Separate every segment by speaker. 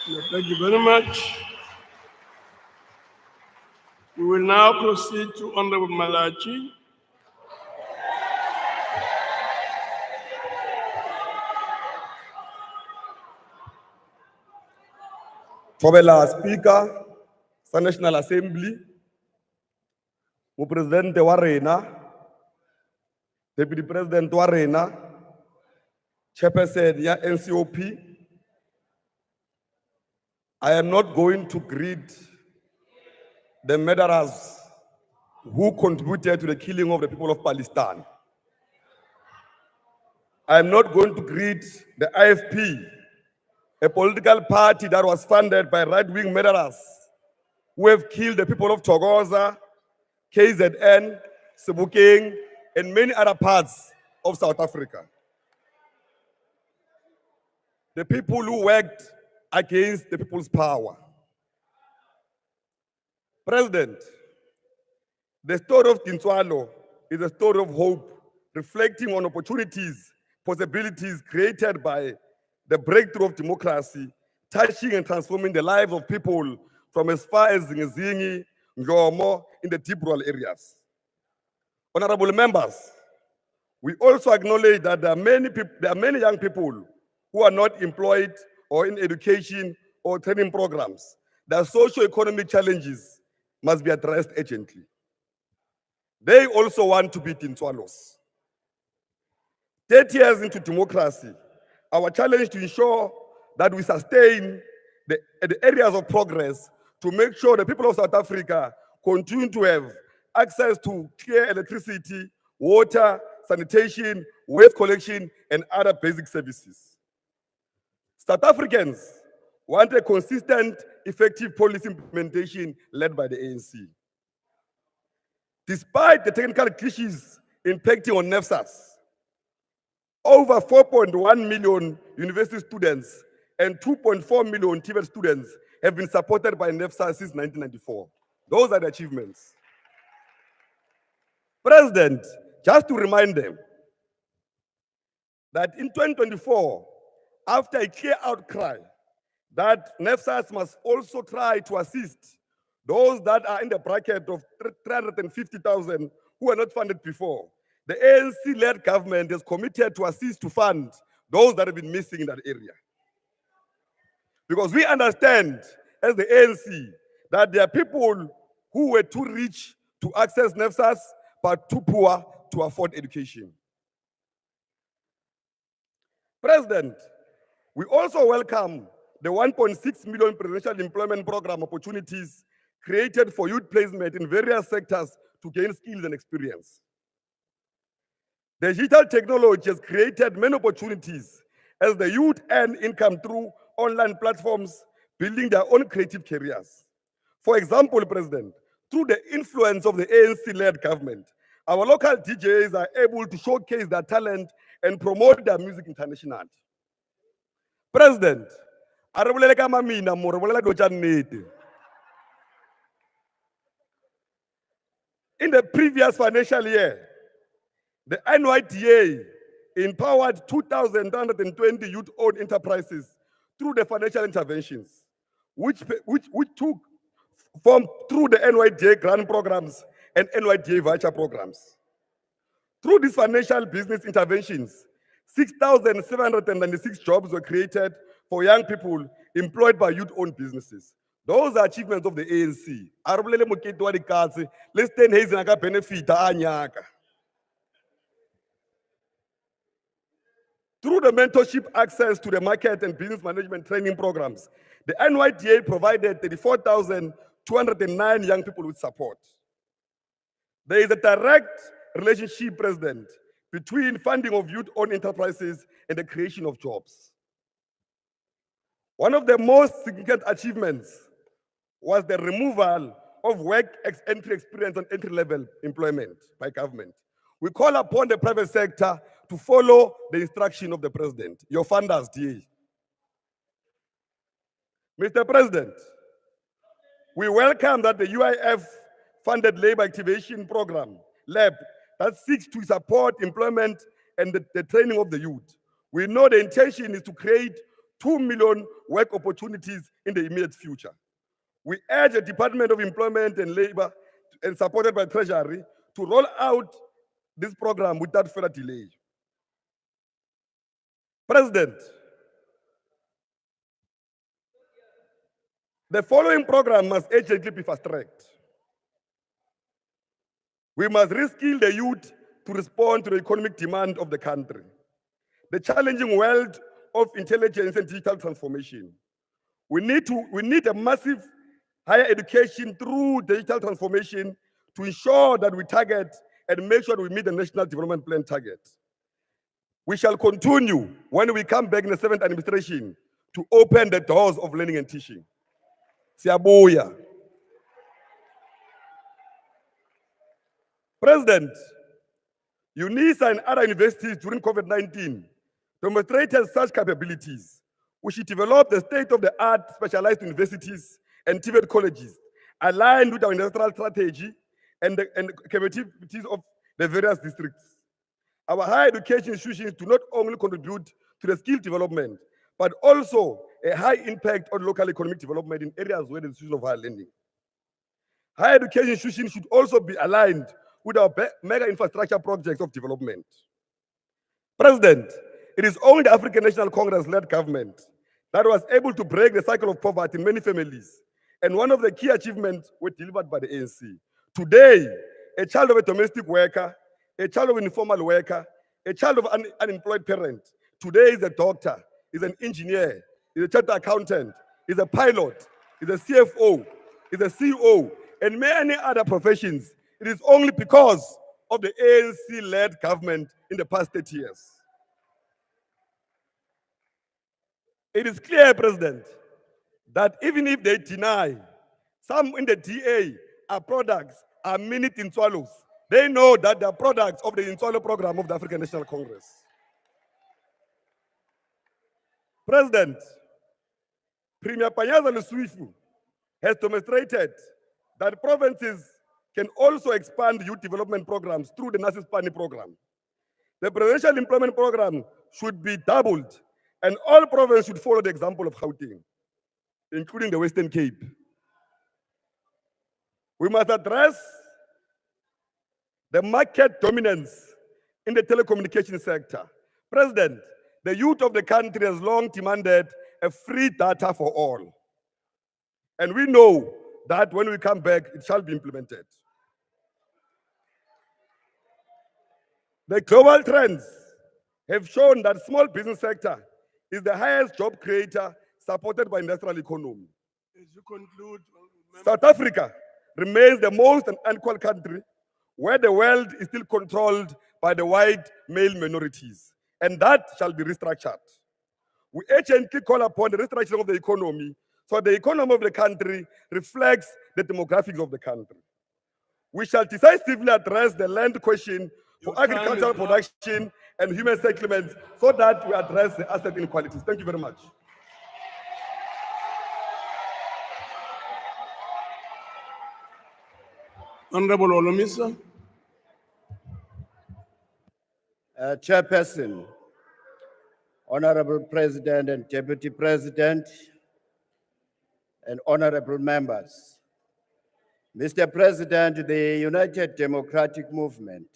Speaker 1: Thank you very much. We will now proceed to Honorable Malachi.
Speaker 2: Thobela Speaker sa National Assembly, President wa rena, Deputy President wa rena, Chairperson ya NCOP. I am not going to greet the murderers who contributed to the killing of the people of Palestine. I am not going to greet the IFP, a political party that was funded by right-wing murderers who have killed the people of Thokoza, KZN, Sebokeng, and many other parts of South Africa. The people who worked against the people's power. President, the story of Tintswalo is a story of hope, reflecting on opportunities, possibilities created by the breakthrough of democracy, touching and transforming the lives of people from as far as Zingizingi, Ngomo, in the deep rural areas. Honorable members, we also acknowledge that there are many young people who are not employed or in education or training programs. Their socio-economic challenges must be addressed urgently. They also want to be Tintswalos. 30 years into democracy, our challenge to ensure that we sustain the areas of progress to make sure the people of South Africa continue to have access to clear electricity, water, sanitation, waste collection, and other basic services. South Africans want a consistent, effective policy implementation led by the ANC. Despite the technical glitches impacting on NEFSAS, over 4.1 million university students and 2.4 million TVET students have been supported by NEFSAS since 1994. Those are the achievements. President, just to remind them that in 2024, after a clear outcry that NEFSAS must also try to assist those that are in the bracket of 350,000 who were not funded before, the ANC-led government is committed to assist to fund those that have been missing in that area. Because we understand, as the ANC, that there are people who were too rich to access NEFSAS, but too poor to afford education. President, we also welcome the 1.6 million presidential employment program opportunities created for youth placement in various sectors to gain skills and experience. Digital technology has created many opportunities as the youth earn income through online platforms, building their own creative careers. For example, President, through the influence of the ANC-led government, our local DJs are able to showcase their talent and promote their music internationally. President, in the previous financial year, the NYDA empowered 2,320 youth-owned enterprises through the financial interventions, which took form through the NYDA grant programs and NYDA voucher programs. Through these financial business interventions, 6,796 jobs were created for young people employed by youth-owned businesses. Those are achievements of the ANC. Through the mentorship access to the market and business management training programs, the NYDA provided 34,209 young people with support. There is a direct relationship, President, between funding of youth-owned enterprises and the creation of jobs. One of the most significant achievements was the removal of work entry experience and entry-level employment by government. We call upon the private sector to follow the instruction of the President, your funders, DA. Mr. President, we welcome that the UIF-funded labor activation program, LAB, that seeks to support employment and the training of the youth. We know the intention is to create 2 million work opportunities in the immediate future. We urge the Department of Employment and Labor, and supported by Treasury, to roll out this program without further delay. President, the following program must urgently be fast-tracked. We must reskill the youth to respond to the economic demand of the country, the challenging world of intelligence and digital transformation. We need a massive higher education through digital transformation to ensure that we target and make sure we meet the National Development Plan target. We shall continue when we come back in the 7th administration to open the doors of learning and teaching. Siyabuya. President, UNISA and other universities during COVID-19 demonstrated such capabilities. We should develop the state-of-the-art specialized universities and TVET colleges aligned with our industrial strategy and the capabilities of the various districts. Our higher education institutions do not only contribute to the skill development, but also a high impact on local economic development in areas where the institution of higher learning. Higher education institutions should also be aligned with our mega infrastructure projects of development. President, it is only the African National Congress-led government that was able to break the cycle of poverty in many families, and one of the key achievements were delivered by the ANC. Today, a child of a domestic worker, a child of an informal worker, a child of an unemployed parent, today is a doctor, is an engineer, is a chartered accountant, is a pilot, is a CFO, is a CEO, and many other professions. It is only because of the ANC-led government in the past 30 years. It is clear, President, that even if they deny some in the DA are products, are minute in swallows, they know that they are products of the Inswalo program of the African National Congress. President, Premier Panyaza Lesuifu has demonstrated that provinces can also expand youth development programs through the Nasispani program. The presidential employment program should be doubled, and all provinces should follow the example of Gauteng, including the Western Cape. We must address the market dominance in the telecommunications sector. President, the youth of the country has long demanded a free data for all. And we know that when we come back, it shall be implemented. The global trends have shown that small business sector is the highest job creator supported by industrial economy.
Speaker 1: As you conclude,
Speaker 2: South Africa remains the most unequal country where the world is still controlled by the white male minorities, and that shall be restructured. We urgently call upon the restructuring of the economy so the economy of the country reflects the demographics of the country. We shall decisively address the land question for agricultural production and human settlements so that we address the asset inequalities. Thank you very much.
Speaker 1: Honorable Olomisa.
Speaker 3: Chairperson, Honorable President and Deputy President, and honorable members. Mr. President, the United Democratic Movement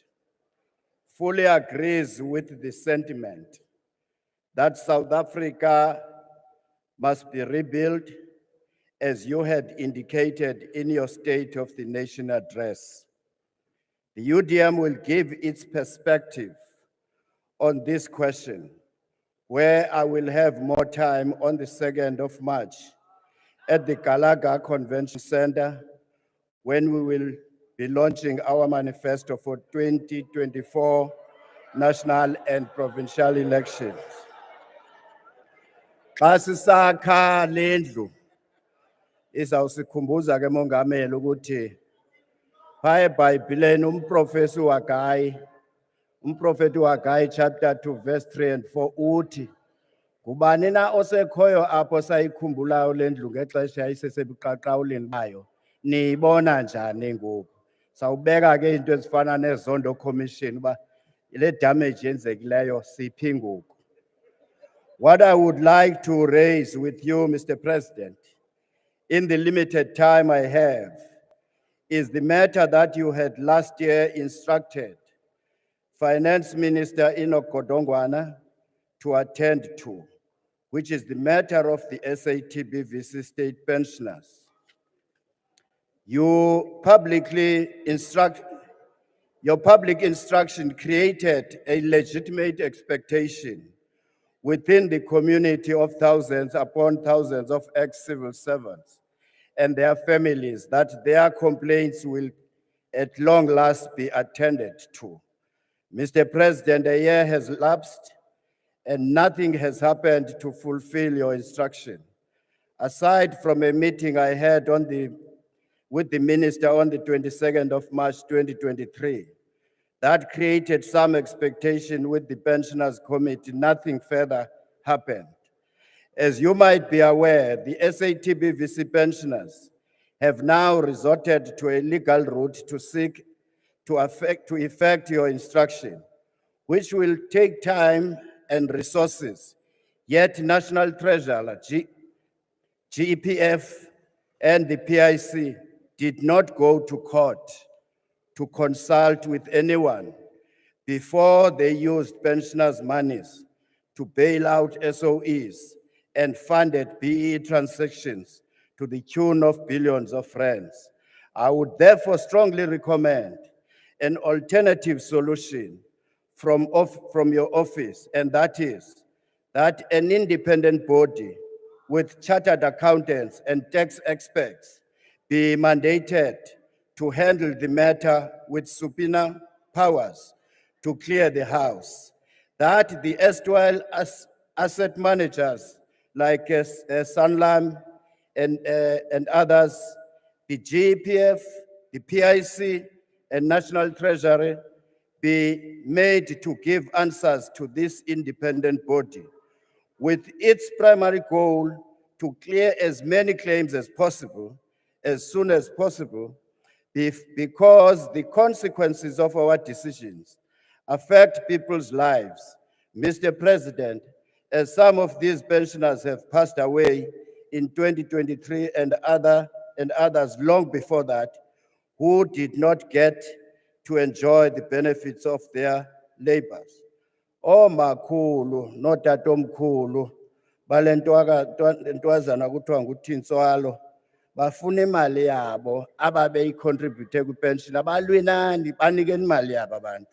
Speaker 3: fully agrees with the sentiment that South Africa must be rebuilt, as you had indicated in your State of the Nation address. The UDM will give its perspective on this question, where I will have more time on the 2nd of March at the Gallagher Convention Center, when we will be launching our manifesto for 2024 national and provincial elections. Xa sisakha le ndlu izawusikhumbuza ke mongameli ukuthi phaa eBhayibhileni umprofeti waGayi chapter 2 verse 3 and 4 uthi, ngubani na osekhoyo apho sayikhumbulayo le ndlu ngexesha yayisesebuqaqawuleni bayo, niyibona njani ngoku? Sawubeka ke into ezifana nezondo commission uba le damage yenzekileyo siphi ngoku. What I would like to raise with you, Mr. President, in the limited time I have, is the matter that you had last year instructed Finance Minister Enoch Godongwana to attend to, which is the matter of the SATBVC state pensioners. Your public instruction created a legitimate expectation within the community of thousands upon thousands of ex-civil servants and their families that their complaints will at long last be attended to. Mr. President, a year has lapsed and nothing has happened to fulfill your instruction. Aside from a meeting I had with the minister on the 22nd of March 2023, that created some expectation with the Pensioners Committee, nothing further happened. As you might be aware, the SATBVC pensioners have now resorted to a legal route to seek to effect your instruction, which will take time and resources. Yet National Treasurer, GEPF, and the PIC did not go to court to consult with anyone before they used pensioners' monies to bail out SOEs and funded BE transactions to the tune of billions of rands. I would therefore strongly recommend an alternative solution from your office, and that is that an independent body with chartered accountants and tax experts be mandated to handle the matter with subpoena powers to clear the house. That the erstwhile asset managers like Sanlam and others, the GPF, the PIC, and National Treasury be made to give answers to this independent body, with its primary goal to clear as many claims as possible, as soon as possible, because the consequences of our decisions affect people's lives. Mr. President, as some of these pensioners have passed away in 2023 and others long before that, who did not get to enjoy the benefits of their labors. Omakhulu notatomkhulu balentwazana kuthiwa nguThintswalo bafuna imali yabo ababeyicontribute kwipension, abalwinani banikeni imali yabo abantu.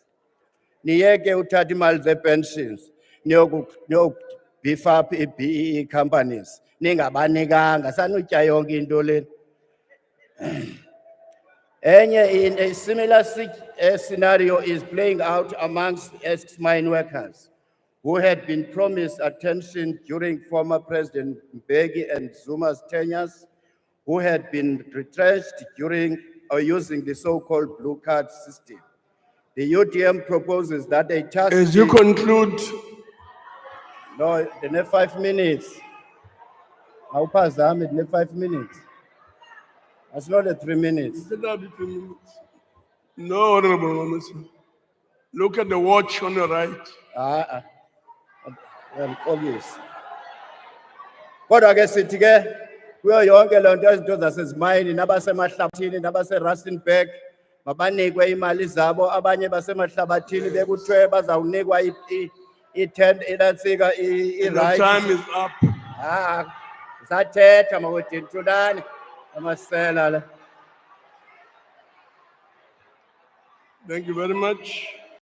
Speaker 3: Niyeke uthatha imali ze-pensions niyoku-beef up ii-BEE companies ningabanikanga, sanutya yonke into leni. A similar scenario is playing out amongst ex-mine workers who had been promised attention during former President Mbeki and Zuma's tenures, who had been retrenched during or using the so-called blue card system. The UDM proposes that a task
Speaker 1: As you conclude,
Speaker 3: no, the next 5 minutes. I'll pass them in the 5 minutes. That's not the 3 minutes.
Speaker 1: no, Honorable Minister. Look at the watch on the right.
Speaker 3: Obvious. Kodwa ke sithi ke kuyo yonke le nto izinto zasezimayini nabasemahlabathini nabase-Rustenburg mabanikwe imali zabo, abanye basemahlabathini bekuthiwe bazawunikwa i-tent inantsika
Speaker 1: The
Speaker 3: i-rights.
Speaker 1: time is up.
Speaker 3: Sathetha mawodini thulani amasela la.
Speaker 1: Thank you very much.